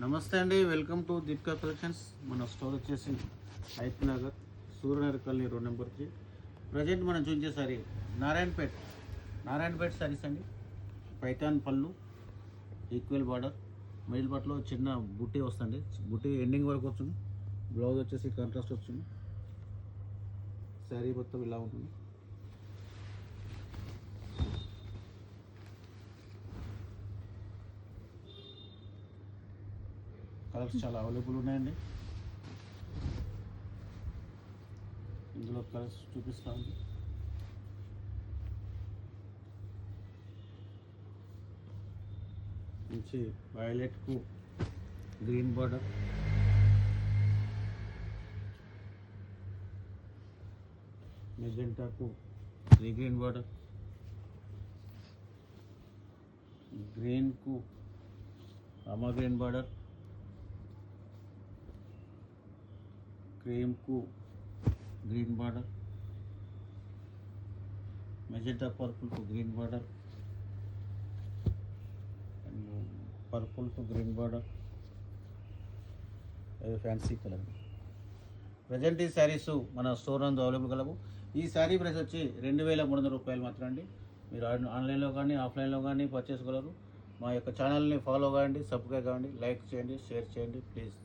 నమస్తే అండి, welcome to Deepika collections. మన స్టోర్ వచ్చేసి Hayath Nagar, Suryanagar colony, road number 3. Present మనం చూసే సారీ నారాయణపేట్ సారీస్ అండి. పైతాన్ పళ్ళు, ఈక్వల్ బార్డర్, మిడిల్ పార్ట్లో చిన్న బుట్టి వస్తుంది. బుట్టి ఎండింగ్ వరకు వస్తుంది. బ్లౌజ్ వచ్చేసి కాంట్రాస్ట్ వస్తుంది. శారీ మొత్తం ఇలా ఉంటుంది. కలర్స్ చాలా అవైలబుల్ ఉన్నాయండి. ఇందులో కలర్స్ చూపిస్తాను. మంచి వైలెట్కు గ్రీన్ బార్డర్, మెజెంటాకు గ్రీన్ బార్డర్, గ్రీన్కు రామా గ్రీన్ బార్డర్, క్రీమ్కు green border, magenta purple to green border and purple to green border. అది ఫ్యాన్సీ కలర్. ప్రజెంట్ ఈ శారీస్ మన స్టోర్ నందు అవైలబుల్ కలవు. ఈ శారీ ప్రైస్ వచ్చి 2300 రూపాయలు మాత్రం అండి. మీరు ఆన్లైన్లో కానీ ఆఫ్లైన్లో కానీ పర్చేస్ కలరు. మా యొక్క ఛానల్ని ఫాలో కావండి, సబ్స్క్రైబ్ కావండి, లైక్ చేయండి, షేర్ చేయండి ప్లీజ్.